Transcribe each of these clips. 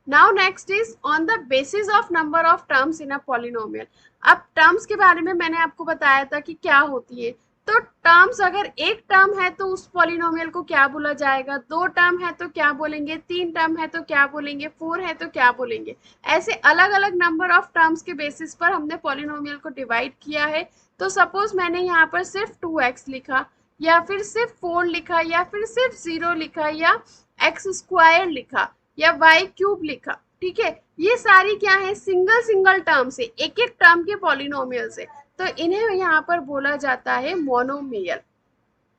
Now next is on the basis of number of terms in a polynomial. अब terms के बारे में मैंने आपको बताया था कि क्या होती है। तो टर्म्स, अगर एक टर्म है तो उस पॉलिनोमियल को क्या बोला जाएगा, दो टर्म है तो क्या बोलेंगे, तीन टर्म है तो क्या बोलेंगे, फोर है तो क्या बोलेंगे। ऐसे अलग अलग नंबर ऑफ टर्म्स के बेसिस पर हमने पॉलिनोमियल को डिवाइड किया है। तो सपोज मैंने यहाँ पर सिर्फ 2x लिखा, या फिर सिर्फ 4 लिखा, या फिर सिर्फ 0 लिखा, या एक्स स्क्वायर लिखा, या वाई क्यूब लिखा। ठीक है, ये सारी क्या है, सिंगल सिंगल टर्म से, एक एक टर्म के पॉलिनोमियल से। तो इन्हें यहाँ पर बोला जाता है मोनोमियल।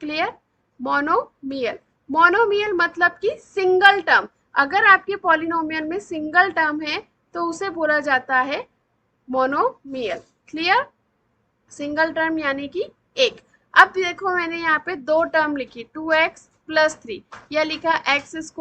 क्लियर? मोनोमियल। मोनोमियल मतलब कि सिंगल टर्म। अगर आपके पॉलिनोमियल में सिंगल टर्म है तो उसे बोला जाता है मोनोमियल। क्लियर? सिंगल टर्म यानी कि एक। अब देखो मैंने यहाँ पे दो टर्म लिखी, 2x+3, या लिखा x² +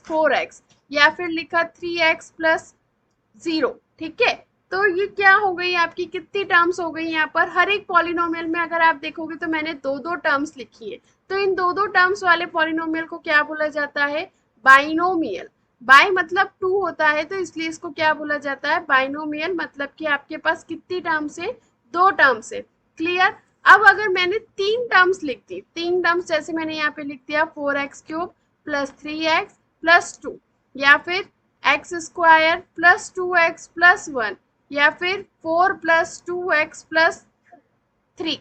4x, या फिर लिखा 3x+0। ठीक है, तो ये क्या हो गई, आपकी कितनी टर्म्स हो गई यहाँ पर। हर एक पॉलिनोमियल में अगर आप देखोगे तो मैंने दो दो टर्म्स लिखी है। तो इन दो दो टर्म्स वाले पॉलिनोमियल को क्या बोला जाता है, बाइनोमियल। बाई मतलब टू होता है, तो इसलिए इसको क्या बोला जाता है, बाइनोमियल। मतलब कि आपके पास कितनी टर्म्स है, दो टर्म्स है। क्लियर? अब अगर मैंने तीन टर्म्स लिख दी, तीन टर्म्स जैसे मैंने यहाँ पे लिख दिया 4x³ + 3x+2, या फिर x² + 2x+1, या फिर 4+2x+3,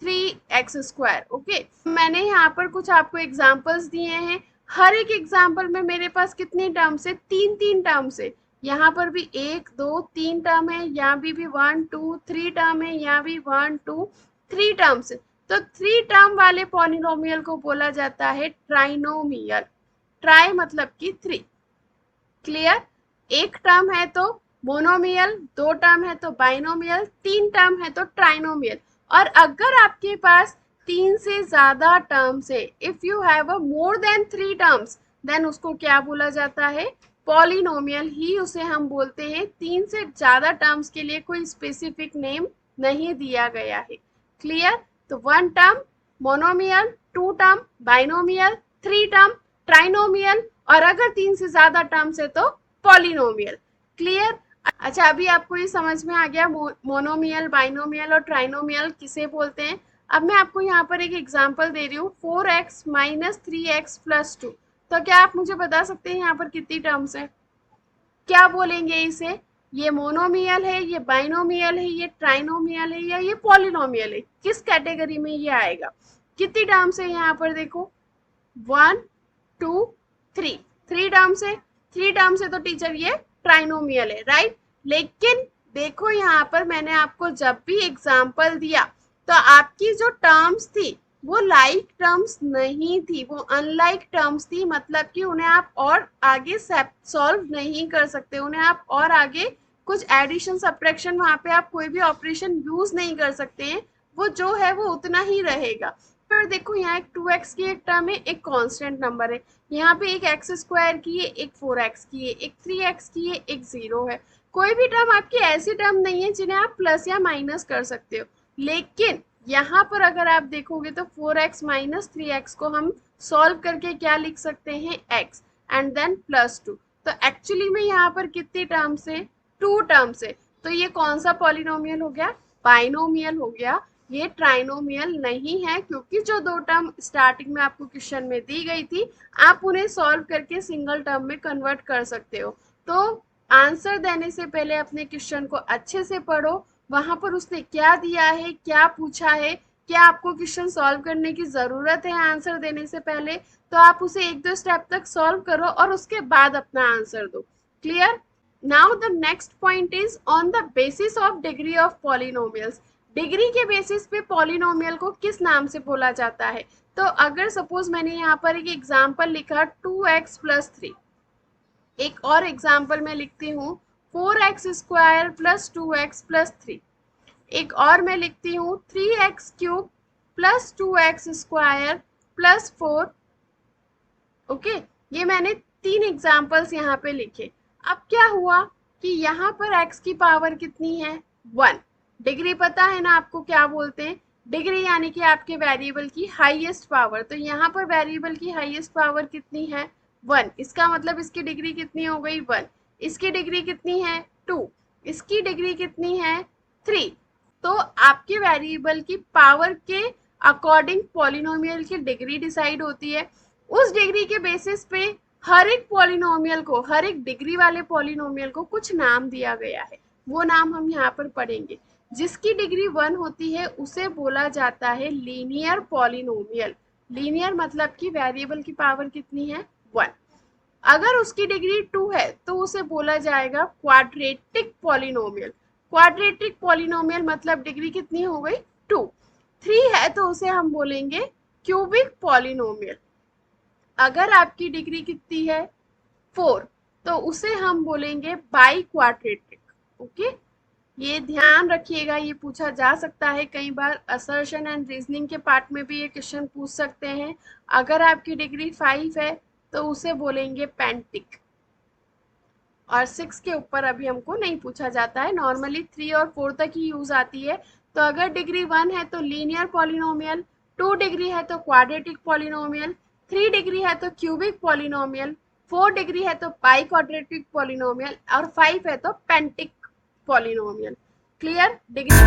3x²। ओके, मैंने यहाँ पर कुछ आपको एग्जांपल्स दिए हैं। हर एक एग्जांपल में मेरे पास कितनी टर्म्स है, तीन तीन टर्म्स है। यहाँ पर भी एक दो तीन टर्म है, यहाँ भी 1 2 3 टर्म है, यहाँ भी 1 2 3 टर्म्स है। तो थ्री टर्म वाले पॉलिनोमियल को बोला जाता है ट्राइनोमियल। ट्राई मतलब कि थ्री। क्लियर? एक टर्म है तो मोनोमियल, दो टर्म है तो बाइनोमियल, तीन टर्म है तो ट्राइनोमियल। और अगर आपके पास तीन से ज्यादा टर्म्स है, if you have a more than three terms, then उसको क्या बोला जाता है, पॉलिनोमियल ही उसे हम बोलते हैं। तीन से ज्यादा टर्म्स के लिए कोई स्पेसिफिक नेम नहीं दिया गया है। क्लियर? तो one term monomial, two term binomial, three term trinomial, और अगर तीन से ज्यादा टर्म्स है तो पॉलिनोमियल। क्लियर? अच्छा, अभी आपको ये समझ में आ गया मोनोमियल, बाइनोमियल और ट्राइनोमियल किसे बोलते हैं। अब मैं आपको यहाँ पर एक एग्जांपल दे रही हूँ, 4x - 3x+2। तो क्या आप मुझे बता सकते हैं यहाँ पर कितनी टर्म्स है, क्या बोलेंगे इसे, ये मोनोमियल है, ये बाइनोमियल है, ये ट्राइनोमियल है, या ये पॉलिनोमियल है, किस कैटेगरी में ये आएगा। कितनी टर्म्स है यहाँ पर देखो, 1 2 3, थ्री टर्म्स है। थ्री टर्म्स है तो टीचर ये ट्राइनोमियल है, राइट। लेकिन देखो यहाँ पर मैंने आपको जब भी एग्जाम्पल दिया तो आपकी जो टर्म्स थी वो लाइक टर्म्स नहीं थी, वो अनलाइक टर्म्स थी। मतलब कि उन्हें आप और आगे सॉल्व नहीं कर सकते, उन्हें आप और आगे कुछ एडिशन सब्ट्रैक्शन, वहां पे आप कोई भी ऑपरेशन यूज नहीं कर सकते हैं। वो जो है वो उतना ही रहेगा। पर देखो यहाँ एक 2x की एक टर्म है, एक कांस्टेंट नंबर है। यहाँ पे एक x² की है, एक 4x की है, एक 3x की है, एक 0 है। कोई भी टर्म आपकी ऐसी टर्म नहीं है जिन्हें आप प्लस या माइनस कर सकते हो। लेकिन यहाँ पर अगर आप देखोगे तो 4x - 3x को हम सॉल्व करके क्या लिख सकते हैं, x एंड देन +2। तो एक्चुअली में यहाँ पर कितनी टर्म्स है, टू टर्म्स है। तो ये कौन सा पॉलिनोमियल हो गया, बाइनोमियल हो गया। ये ट्राइनोमियल नहीं है, क्योंकि जो दो टर्म स्टार्टिंग में आपको क्वेश्चन में दी गई थी आप उन्हें सॉल्व करके सिंगल टर्म में कन्वर्ट कर सकते हो। तो आंसर देने से पहले अपने क्वेश्चन को अच्छे से पढ़ो, वहां पर उसने क्या दिया है, क्या पूछा है, क्या आपको क्वेश्चन सॉल्व करने की जरूरत है आंसर देने से पहले, तो आप उसे एक दो स्टेप तक सॉल्व करो और उसके बाद अपना आंसर दो। Clear? Now the next point is on the basis of degree of polynomials. Degree के बेसिस पे पॉलिनोमियल को किस नाम से बोला जाता है। तो अगर सपोज मैंने यहाँ पर एक एग्जांपल लिखा 2x+3, एक और एग्जांपल मैं लिखती हूँ 4x² + 2x+3, एक और मैं लिखती हूँ 3x³ + 2x² + 4। ओके, ये मैंने तीन एग्जांपल्स यहाँ पे लिखे। अब क्या हुआ कि यहाँ पर x की पावर कितनी है, 1। डिग्री पता है ना आपको क्या बोलते हैं, डिग्री यानी कि आपके वेरिएबल की हाईएस्ट पावर। तो यहाँ पर वेरिएबल की हाईएस्ट पावर कितनी है, 1, इसका मतलब इसकी डिग्री कितनी हो गई 1, इसकी डिग्री कितनी है 2, इसकी डिग्री कितनी है 3। तो आपके वेरिएबल की पावर के अकॉर्डिंग पॉलिनोमियल की डिग्री डिसाइड होती है। उस डिग्री के बेसिस पे हर एक पॉलिनोमियल को, हर एक डिग्री वाले पॉलिनोमियल को कुछ नाम दिया गया है, वो नाम हम यहाँ पर पढ़ेंगे। जिसकी डिग्री 1 होती है उसे बोला जाता है लीनियर पॉलिनोमियल। लीनियर मतलब कि वेरिएबल की पावर कितनी है 1। अगर उसकी डिग्री 2 है तो उसे बोला जाएगा क्वाड्रेटिक पॉलिनोमियल। क्वाड्रेटिक पॉलिनोमियल मतलब डिग्री कितनी हो गई 2। 3 है तो उसे हम बोलेंगे क्यूबिक पॉलिनोमियल। अगर आपकी डिग्री कितनी है 4 तो उसे हम बोलेंगे बाई क्वाड्रेटिक। ओके, ये ध्यान रखिएगा, ये पूछा जा सकता है कई बार, असर्शन एंड रीजनिंग के पार्ट में भी ये क्वेश्चन पूछ सकते हैं। अगर आपकी डिग्री 5 है तो उसे बोलेंगे पेंटिक। और 6 के ऊपर अभी हमको नहीं पूछा जाता है, नॉर्मली 3 और 4 तक ही यूज आती है। तो अगर डिग्री 1 है तो लीनियर पॉलिनोमियल, 2 डिग्री है तो क्वाड्रेटिक पॉलिनोमियल, 3 डिग्री है तो क्यूबिक पॉलिनोमियल, 4 डिग्री है तो बाई क्वाड्रेटिक पॉलिनोमियल और 5 है तो पेंटिक पॉलिनोमियल। क्लियर? डिग्री